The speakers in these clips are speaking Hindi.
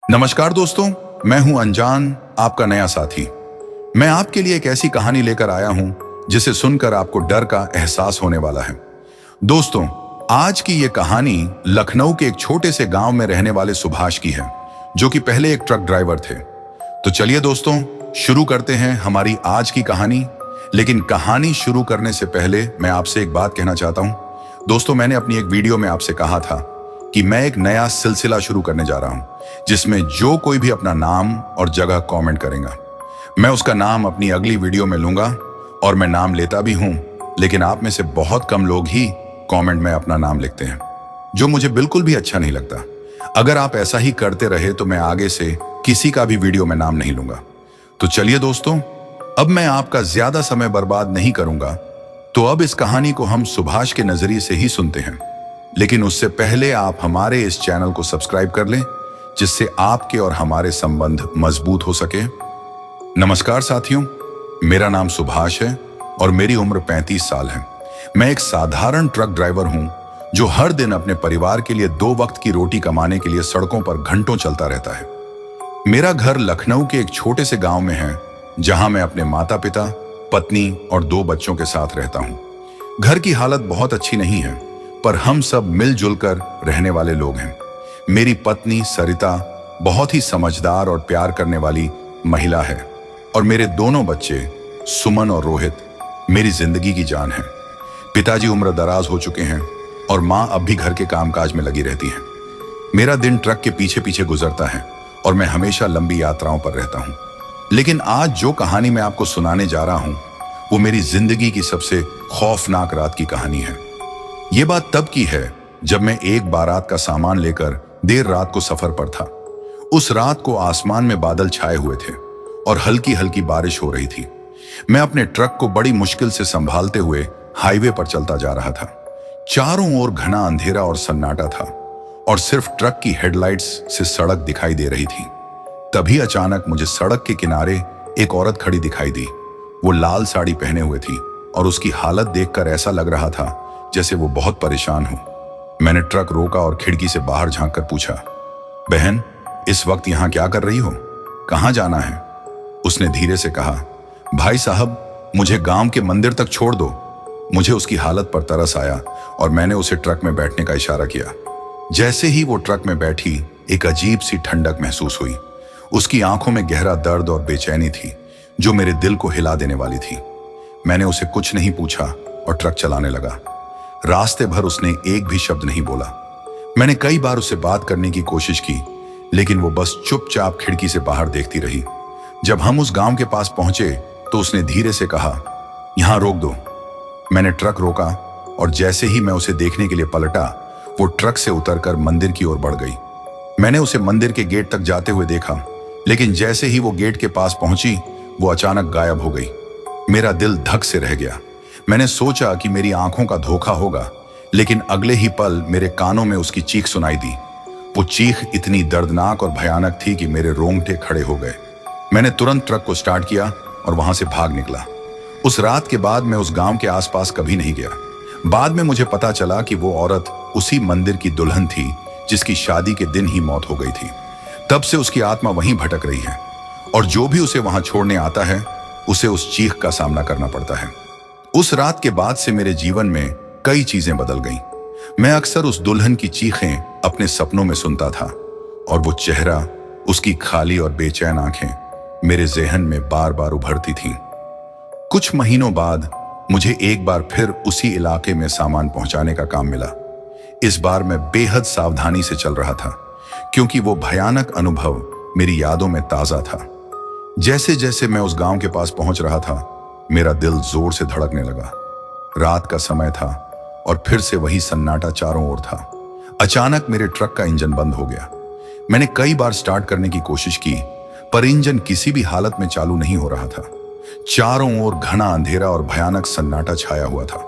नमस्कार दोस्तों, मैं हूं अनजान, आपका नया साथी। मैं आपके लिए एक ऐसी कहानी लेकर आया हूं जिसे सुनकर आपको डर का एहसास होने वाला है। दोस्तों, आज की ये कहानी लखनऊ के एक छोटे से गांव में रहने वाले सुभाष की है, जो कि पहले एक ट्रक ड्राइवर थे। तो चलिए दोस्तों, शुरू करते हैं हमारी आज की कहानी। लेकिन कहानी शुरू करने से पहले मैं आपसे एक बात कहना चाहता हूं। दोस्तों, मैंने अपनी एक वीडियो में आपसे कहा था कि मैं एक नया सिलसिला शुरू करने जा रहा हूं, जिसमें जो कोई भी अपना नाम और जगह कमेंट करेगा, मैं उसका नाम अपनी अगली वीडियो में लूंगा। और मैं नाम लेता भी हूं, लेकिन आप में से बहुत कम लोग ही कमेंट में अपना नाम लिखते हैं, जो मुझे बिल्कुल भी अच्छा नहीं लगता। अगर आप ऐसा ही करते रहे तो मैं आगे से किसी का भी वीडियो में नाम नहीं लूंगा। तो चलिए दोस्तों, अब मैं आपका ज्यादा समय बर्बाद नहीं करूंगा। तो अब इस कहानी को हम सुभाष के नजरिए से ही सुनते हैं। लेकिन उससे पहले आप हमारे इस चैनल को सब्सक्राइब कर लें, जिससे आपके और हमारे संबंध मजबूत हो सके। नमस्कार साथियों, मेरा नाम सुभाष है और मेरी उम्र 35 साल है। मैं एक साधारण ट्रक ड्राइवर हूं, जो हर दिन अपने परिवार के लिए 2 वक्त की रोटी कमाने के लिए सड़कों पर घंटों चलता रहता है। मेरा घर लखनऊ के एक छोटे से गांव में है, जहां मैं अपने माता पिता, पत्नी और 2 बच्चों के साथ रहता हूं। घर की हालत बहुत अच्छी नहीं है, पर हम सब मिलजुल कर रहने वाले लोग हैं। मेरी पत्नी सरिता बहुत ही समझदार और प्यार करने वाली महिला है, और मेरे दोनों बच्चे सुमन और रोहित मेरी जिंदगी की जान है। पिताजी उम्र दराज हो चुके हैं और माँ अब भी घर के कामकाज में लगी रहती है। मेरा दिन ट्रक के पीछे पीछे गुजरता है और मैं हमेशा लंबी यात्राओं पर रहता हूँ। लेकिन आज जो कहानी मैं आपको सुनाने जा रहा हूँ, वो मेरी जिंदगी की सबसे खौफनाक रात की कहानी है। ये बात तब की है जब मैं एक बारात का सामान लेकर देर रात को सफर पर था। उस रात को आसमान में बादल छाए हुए थे और हल्की हल्की बारिश हो रही थी। मैं अपने ट्रक को बड़ी मुश्किल से संभालते हुए हाईवे पर चलता जा रहा था। चारों ओर घना अंधेरा और सन्नाटा था, और सिर्फ ट्रक की हेडलाइट्स से सड़क दिखाई दे रही थी। तभी अचानक मुझे सड़क के किनारे एक औरत खड़ी दिखाई दी। वो लाल साड़ी पहने हुए थी और उसकी हालत देखकर ऐसा लग रहा था जैसे वो बहुत परेशान हो। मैंने ट्रक रोका और खिड़की से बाहर झांककर पूछा, बहन, इस वक्त यहाँ क्या कर रही हो? कहाँ जाना है? उसने धीरे से कहा, भाई साहब, मुझे गांव के मंदिर तक छोड़ दो। मुझे उसकी हालत पर तरस आया और मैंने उसे ट्रक में बैठने का इशारा किया। जैसे ही वो ट्रक में बैठी, एक अजीब सी ठंडक महसूस हुई। उसकी आंखों में गहरा दर्द और बेचैनी थी, जो मेरे दिल को हिला देने वाली थी। मैंने उसे कुछ नहीं पूछा और ट्रक चलाने लगा। रास्ते भर उसने एक भी शब्द नहीं बोला। मैंने कई बार उससे बात करने की कोशिश की, लेकिन वो बस चुपचाप खिड़की से बाहर देखती रही। जब हम उस गांव के पास पहुंचे तो उसने धीरे से कहा, यहां रोक दो। मैंने ट्रक रोका और जैसे ही मैं उसे देखने के लिए पलटा, वो ट्रक से उतरकर मंदिर की ओर बढ़ गई। मैंने उसे मंदिर के गेट तक जाते हुए देखा, लेकिन जैसे ही वो गेट के पास पहुंची, वो अचानक गायब हो गई। मेरा दिल धक से रह गया। मैंने सोचा कि मेरी आंखों का धोखा होगा, लेकिन अगले ही पल मेरे कानों में उसकी चीख सुनाई दी। वो चीख इतनी दर्दनाक और भयानक थी कि मेरे रोंगटे खड़े हो गए। मैंने तुरंत ट्रक को स्टार्ट किया और वहां से भाग निकला। उस रात के बाद मैं उस गांव के आसपास कभी नहीं गया। बाद में मुझे पता चला कि वो औरत उसी मंदिर की दुल्हन थी, जिसकी शादी के दिन ही मौत हो गई थी। तब से उसकी आत्मा वहीं भटक रही है, और जो भी उसे वहां छोड़ने आता है, उसे उस चीख का सामना करना पड़ता है। उस रात के बाद से मेरे जीवन में कई चीजें बदल गईं। मैं अक्सर उस दुल्हन की चीखें अपने सपनों में सुनता था, और वो चेहरा, उसकी खाली और बेचैन आंखें मेरे ज़हन में बार बार उभरती थीं। कुछ महीनों बाद मुझे एक बार फिर उसी इलाके में सामान पहुंचाने का काम मिला। इस बार मैं बेहद सावधानी से चल रहा था, क्योंकि वो भयानक अनुभव मेरी यादों में ताजा था। जैसे जैसे मैं उस गांव के पास पहुंच रहा था, मेरा दिल जोर से धड़कने लगा। रात का समय था और फिर से वही सन्नाटा चारों ओर था। अचानक मेरे ट्रक का इंजन बंद हो गया। मैंने कई बार स्टार्ट करने की कोशिश की, पर इंजन किसी भी हालत में चालू नहीं हो रहा था। चारों ओर घना अंधेरा और भयानक सन्नाटा छाया हुआ था।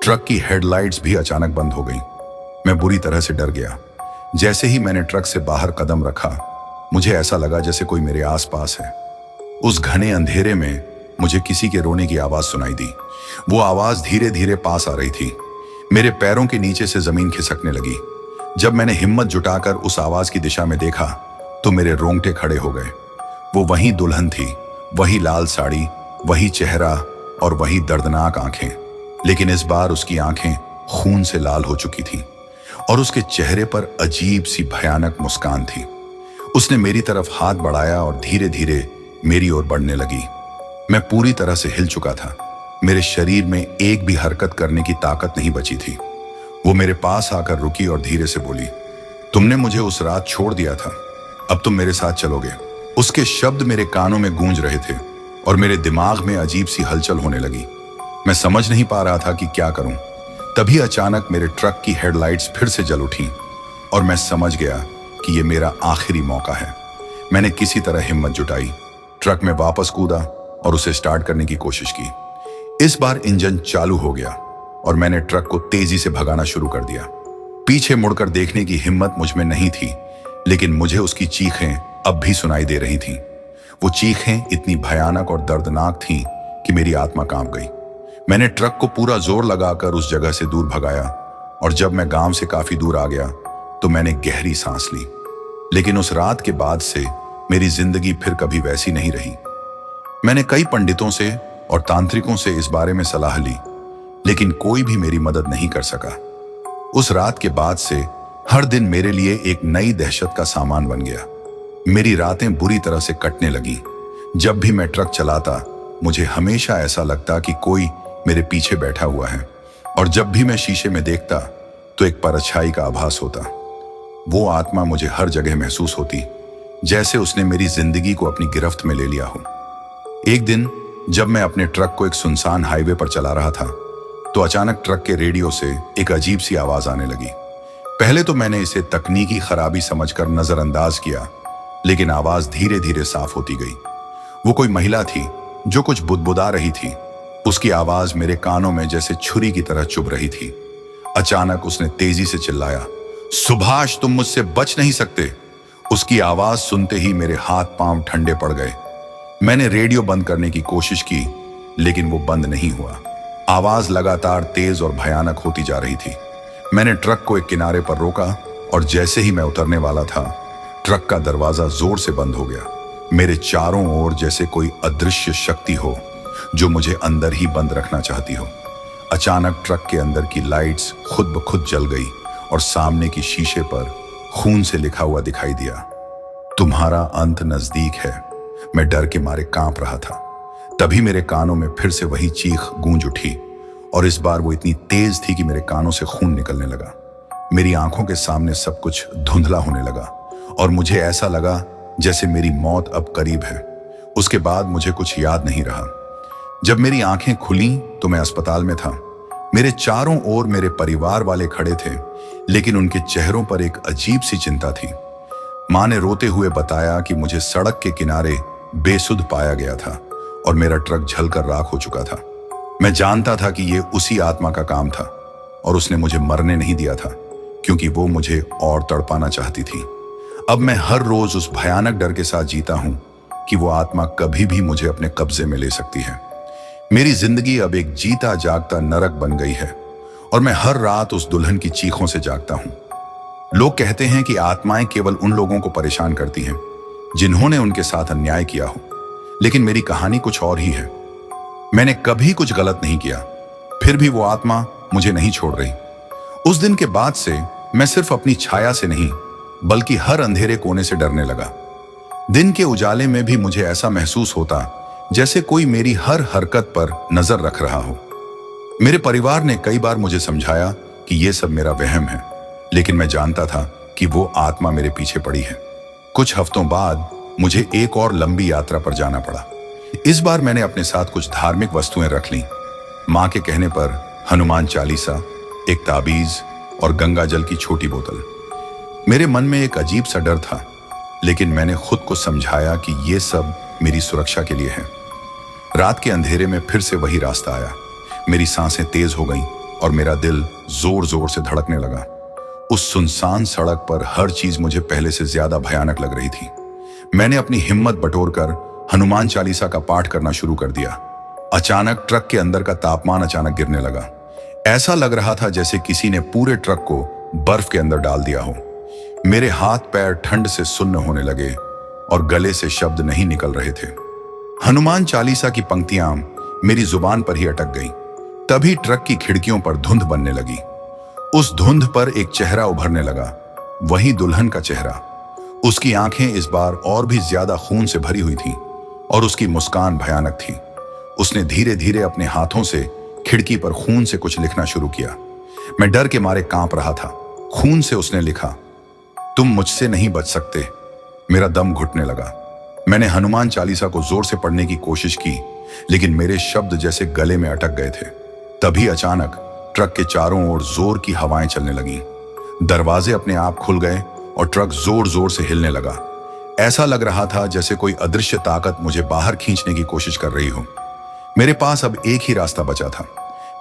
ट्रक की हेडलाइट्स भी अचानक बंद हो गई। मैं बुरी तरह से डर गया। जैसे ही मैंने ट्रक से बाहर कदम रखा, मुझे ऐसा लगा जैसे कोई मेरे आसपास है। उस घने अंधेरे में मुझे किसी के रोने की आवाज सुनाई दी। वो आवाज धीरे धीरे पास आ रही थी। मेरे पैरों के नीचे से जमीन खिसकने लगी। जब मैंने हिम्मत जुटाकर उस आवाज की दिशा में देखा, तो मेरे रोंगटे खड़े हो गए। वो वही दुल्हन थी, वही लाल साड़ी, वही चेहरा और वही दर्दनाक आंखें। लेकिन इस बार उसकी आंखें खून से लाल हो चुकी थीं और उसके चेहरे पर अजीब सी भयानक मुस्कान थी। उसने मेरी तरफ हाथ बढ़ाया और धीरे धीरे मेरी ओर बढ़ने लगी। मैं पूरी तरह से हिल चुका था। मेरे शरीर में एक भी हरकत करने की ताकत नहीं बची थी। वो मेरे पास आकर रुकी और धीरे से बोली, तुमने मुझे उस रात छोड़ दिया था, अब तुम मेरे साथ चलोगे। उसके शब्द मेरे कानों में गूंज रहे थे और मेरे दिमाग में अजीब सी हलचल होने लगी। मैं समझ नहीं पा रहा था कि क्या करूं। तभी अचानक मेरे ट्रक की हेडलाइट्स फिर से जल उठी और मैं समझ गया कि ये मेरा आखिरी मौका है। मैंने किसी तरह हिम्मत जुटाई, ट्रक में वापस कूदा और उसे स्टार्ट करने की कोशिश की। इस बार इंजन चालू हो गया और मैंने ट्रक को तेजी से भगाना शुरू कर दिया। पीछे मुड़कर देखने की हिम्मत मुझ में नहीं थी, लेकिन मुझे उसकी चीखें अब भी सुनाई दे रही थीं। वो चीखें इतनी भयानक और दर्दनाक थीं कि मेरी आत्मा कांप गई। मैंने ट्रक को पूरा जोर लगाकर उस जगह से दूर भगाया और जब मैं गांव से काफी दूर आ गया तो मैंने गहरी सांस ली। लेकिन उस रात के बाद से मेरी जिंदगी फिर कभी वैसी नहीं रही। मैंने कई पंडितों से और तांत्रिकों से इस बारे में सलाह ली, लेकिन कोई भी मेरी मदद नहीं कर सका। उस रात के बाद से हर दिन मेरे लिए एक नई दहशत का सामान बन गया। मेरी रातें बुरी तरह से कटने लगी। जब भी मैं ट्रक चलाता मुझे हमेशा ऐसा लगता कि कोई मेरे पीछे बैठा हुआ है, और जब भी मैं शीशे में देखता तो एक परछाई का आभास होता। वो आत्मा मुझे हर जगह महसूस होती, जैसे उसने मेरी जिंदगी को अपनी गिरफ्त में ले लिया हो। एक दिन जब मैं अपने ट्रक को एक सुनसान हाईवे पर चला रहा था तो अचानक ट्रक के रेडियो से एक अजीब सी आवाज आने लगी। पहले तो मैंने इसे तकनीकी खराबी समझकर नजरअंदाज किया, लेकिन आवाज धीरे धीरे साफ होती गई। वो कोई महिला थी जो कुछ बुदबुदा रही थी। उसकी आवाज मेरे कानों में जैसे छुरी की तरह चुभ रही थी। अचानक उसने तेजी से चिल्लाया, सुभाष, तुम मुझसे बच नहीं सकते। उसकी आवाज सुनते ही मेरे हाथ पांव ठंडे पड़ गए। मैंने रेडियो बंद करने की कोशिश की, लेकिन वो बंद नहीं हुआ। आवाज लगातार तेज और भयानक होती जा रही थी। मैंने ट्रक को एक किनारे पर रोका और जैसे ही मैं उतरने वाला था, ट्रक का दरवाजा जोर से बंद हो गया। मेरे चारों ओर जैसे कोई अदृश्य शक्ति हो जो मुझे अंदर ही बंद रखना चाहती हो। अचानक ट्रक के अंदर की लाइट्स खुद ब खुद जल गई और सामने की शीशे पर खून से लिखा हुआ दिखाई दिया, तुम्हारा अंत नजदीक है। मैं डर के मारे कांप रहा था। तभी मेरे कानों में फिर से वही चीख गूंज उठी और इस बार वो इतनी तेज थी कि मेरे कानों से खून निकलने लगा। मेरी आंखों के सामने सब कुछ धुंधला होने लगा और मुझे ऐसा लगा जैसे मेरी मौत अब करीब है। उसके बाद मुझे कुछ याद नहीं रहा। जब मेरी आंखें खुली तो मैं अस्पताल में था। मेरे चारों ओर मेरे परिवार वाले खड़े थे, लेकिन उनके चेहरों पर एक अजीब सी चिंता थी। माँ ने रोते हुए बताया कि मुझे सड़क के किनारे बेसुध पाया गया था और मेरा ट्रक जलकर राख हो चुका था। मैं जानता था कि ये उसी आत्मा का काम था और उसने मुझे मरने नहीं दिया था, क्योंकि वो मुझे और तड़पाना चाहती थी। अब मैं हर रोज उस भयानक डर के साथ जीता हूं कि वो आत्मा कभी भी मुझे अपने कब्जे में ले सकती है। मेरी जिंदगी अब एक जीता जागता नरक बन गई है और मैं हर रात उस दुल्हन की चीखों से जागता हूं। लोग कहते हैं कि आत्माएं केवल उन लोगों को परेशान करती हैं जिन्होंने उनके साथ अन्याय किया हो, लेकिन मेरी कहानी कुछ और ही है। मैंने कभी कुछ गलत नहीं किया, फिर भी वो आत्मा मुझे नहीं छोड़ रही। उस दिन के बाद से मैं सिर्फ अपनी छाया से नहीं, बल्कि हर अंधेरे कोने से डरने लगा। दिन के उजाले में भी मुझे ऐसा महसूस होता जैसे कोई मेरी हर हरकत पर नजर रख रहा हो। मेरे परिवार ने कई बार मुझे समझाया कि यह सब मेरा वहम है, लेकिन मैं जानता था कि वो आत्मा मेरे पीछे पड़ी है। कुछ हफ्तों बाद मुझे एक और लंबी यात्रा पर जाना पड़ा। इस बार मैंने अपने साथ कुछ धार्मिक वस्तुएं रख लीं। माँ के कहने पर हनुमान चालीसा, एक ताबीज और गंगा जल की छोटी बोतल। मेरे मन में एक अजीब सा डर था, लेकिन मैंने खुद को समझाया कि ये सब मेरी सुरक्षा के लिए है। रात के अंधेरे में फिर से वही रास्ता आया। मेरी सांसें तेज हो गईं और मेरा दिल जोर जोर से धड़कने लगा। उस सुनसान सड़क पर हर चीज मुझे पहले से ज्यादा भयानक लग रही थी। मैंने अपनी हिम्मत बटोरकर हनुमान चालीसा का पाठ करना शुरू कर दिया। अचानक ट्रक के अंदर का तापमान अचानक गिरने लगा। ऐसा लग रहा था जैसे किसी ने पूरे ट्रक को बर्फ के अंदर डाल दिया हो। मेरे हाथ पैर ठंड से सुन्न होने लगे और गले से शब्द नहीं निकल रहे थे। हनुमान चालीसा की पंक्तियां मेरी जुबान पर ही अटक गई। तभी ट्रक की खिड़कियों पर धुंध बनने लगी। उस धुंध पर एक चेहरा उभरने लगा, वही दुल्हन का चेहरा। उसकी आंखें इस बार और भी ज्यादा खून से भरी हुई थीं और उसकी मुस्कान भयानक थी। उसने धीरे धीरे अपने हाथों से खिड़की पर खून से कुछ लिखना शुरू किया। मैं डर के मारे कांप रहा था। खून से उसने लिखा, तुम मुझसे नहीं बच सकते। मेरा दम घुटने लगा। मैंने हनुमान चालीसा को जोर से पढ़ने की कोशिश की, लेकिन मेरे शब्द जैसे गले में अटक गए थे। तभी अचानक ट्रक के चारों ओर जोर की हवाएं चलने लगीं। दरवाजे अपने आप खुल गए और ट्रक जोर जोर से हिलने लगा। ऐसा लग रहा था जैसे कोई अदृश्य ताकत मुझे बाहर खींचने की कोशिश कर रही हो। मेरे पास अब एक ही रास्ता बचा था।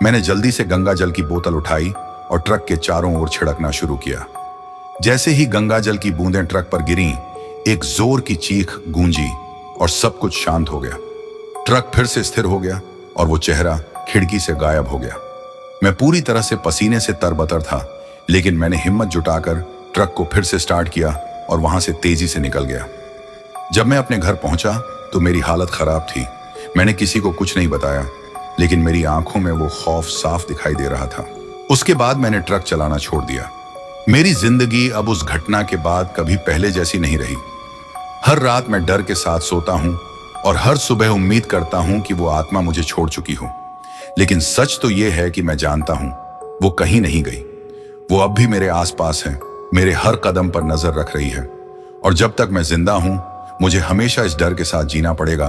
मैंने जल्दी से गंगा जल की बोतल उठाई और ट्रक के चारों ओर छिड़कना शुरू किया। जैसे ही गंगा जल की बूंदें ट्रक पर गिरीं, एक जोर की चीख गूंजी और सब कुछ शांत हो गया। ट्रक फिर से स्थिर हो गया और वो चेहरा खिड़की से गायब हो गया। मैं पूरी तरह से पसीने से तरबतर था, लेकिन मैंने हिम्मत जुटाकर ट्रक को फिर से स्टार्ट किया और वहां से तेजी से निकल गया। जब मैं अपने घर पहुंचा तो मेरी हालत खराब थी। मैंने किसी को कुछ नहीं बताया, लेकिन मेरी आंखों में वो खौफ साफ दिखाई दे रहा था। उसके बाद मैंने ट्रक चलाना छोड़ दिया। मेरी जिंदगी अब उस घटना के बाद कभी पहले जैसी नहीं रही। हर रात मैं डर के साथ सोता हूं और हर सुबह उम्मीद करता हूं कि वो आत्मा मुझे छोड़ चुकी हो। लेकिन सच तो यह है कि मैं जानता हूं वो कहीं नहीं गई। वो अब भी मेरे आसपास है, मेरे हर कदम पर नजर रख रही है। और जब तक मैं जिंदा हूं, मुझे हमेशा इस डर के साथ जीना पड़ेगा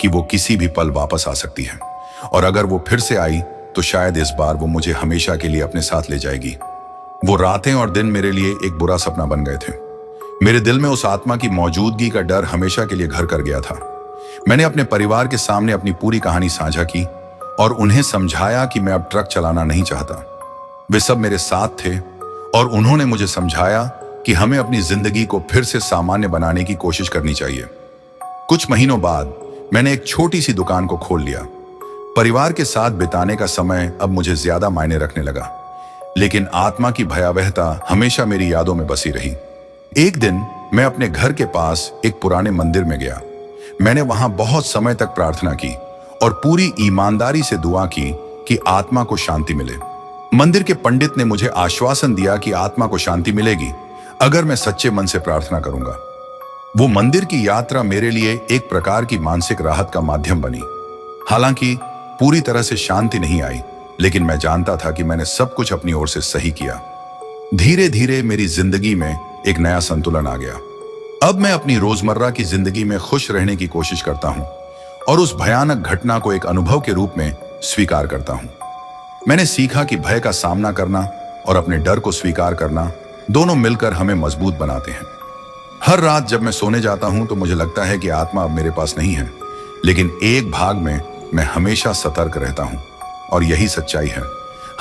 कि वो किसी भी पल वापस आ सकती है। और अगर वो फिर से आई तो शायद इस बार वो मुझे हमेशा के लिए अपने साथ ले जाएगी। वो रातें और दिन मेरे लिए एक बुरा सपना बन गए थे। मेरे दिल में उस आत्मा की मौजूदगी का डर हमेशा के लिए घर कर गया था। मैंने अपने परिवार के सामने अपनी पूरी कहानी साझा की और उन्हें समझाया कि मैं अब ट्रक चलाना नहीं चाहता। वे सब मेरे साथ थे और उन्होंने मुझे समझाया कि हमें अपनी जिंदगी को फिर से सामान्य बनाने की कोशिश करनी चाहिए। कुछ महीनों बाद मैंने एक छोटी सी दुकान को खोल लिया। परिवार के साथ बिताने का समय अब मुझे ज्यादा मायने रखने लगा, लेकिन आत्मा की भयावहता हमेशा मेरी यादों में बसी रही। एक दिन मैं अपने घर के पास एक पुराने मंदिर में गया। मैंने वहां बहुत समय तक प्रार्थना की और पूरी ईमानदारी से दुआ की कि आत्मा को शांति मिले। मंदिर के पंडित ने मुझे आश्वासन दिया कि आत्मा को शांति मिलेगी अगर मैं सच्चे मन से प्रार्थना करूंगा। वो मंदिर की यात्रा मेरे लिए एक प्रकार की मानसिक राहत का माध्यम बनी। हालांकि पूरी तरह से शांति नहीं आई, लेकिन मैं जानता था कि मैंने सब कुछ अपनी ओर से सही किया। धीरे धीरे मेरी जिंदगी में एक नया संतुलन आ गया। अब मैं अपनी रोजमर्रा की जिंदगी में खुश रहने की कोशिश करता हूं और उस भयानक घटना को एक अनुभव के रूप में स्वीकार करता हूं। मैंने सीखा कि भय का सामना करना और अपने डर को स्वीकार करना दोनों मिलकर हमें मजबूत बनाते हैं। हर रात जब मैं सोने जाता हूं तो मुझे लगता है कि आत्मा अब मेरे पास नहीं है, लेकिन एक भाग में मैं हमेशा सतर्क रहता हूं। और यही सच्चाई है।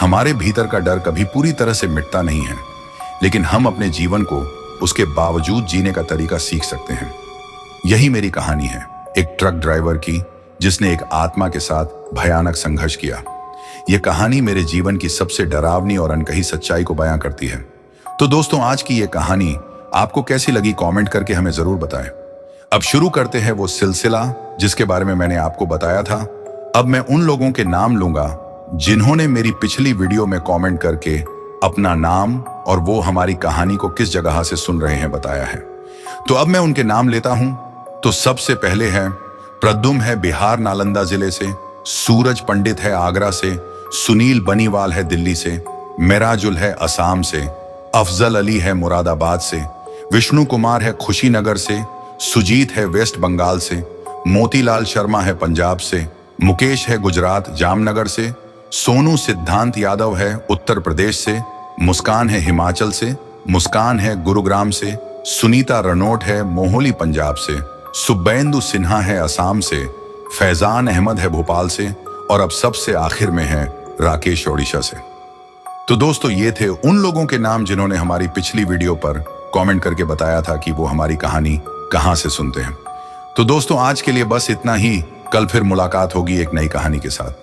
हमारे भीतर का डर कभी पूरी तरह से मिटता नहीं है, लेकिन हम अपने जीवन को उसके बावजूद जीने का तरीका सीख सकते हैं। यही मेरी कहानी है, एक ट्रक ड्राइवर की जिसने एक आत्मा के साथ भयानक संघर्ष किया। यह कहानी मेरे जीवन की सबसे डरावनी और अनकही सच्चाई को बयां करती है। तो दोस्तों, आज की यह कहानी आपको कैसी लगी कमेंट करके हमें जरूर बताएं। अब शुरू करते हैं वो सिलसिला जिसके बारे में मैंने आपको बताया था। अब मैं उन लोगों के नाम लूंगा जिन्होंने मेरी पिछली वीडियो में कमेंट करके अपना नाम और वो हमारी कहानी को किस जगह से सुन रहे हैं बताया है। तो अब मैं उनके नाम लेता हूं। तो सबसे पहले है प्रद्युम्न है बिहार नालंदा जिले से, सूरज पंडित है आगरा से, सुनील बनीवाल है दिल्ली से, मेराजुल है असम से, अफजल अली है मुरादाबाद से, विष्णु कुमार है खुशीनगर से, सुजीत है वेस्ट बंगाल से, मोतीलाल शर्मा है पंजाब से, मुकेश है गुजरात जामनगर से, सोनू सिद्धांत यादव है उत्तर प्रदेश से, मुस्कान है हिमाचल से, मुस्कान है गुरुग्राम से, सुनीता रनोट है मोहाली पंजाब से, सुबेंदु सिन्हा है असम से, फैजान अहमद है भोपाल से और अब सबसे आखिर में है राकेश ओडिशा से। तो दोस्तों, ये थे उन लोगों के नाम जिन्होंने हमारी पिछली वीडियो पर कमेंट करके बताया था कि वो हमारी कहानी कहां से सुनते हैं। तो दोस्तों, आज के लिए बस इतना ही। कल फिर मुलाकात होगी एक नई कहानी के साथ।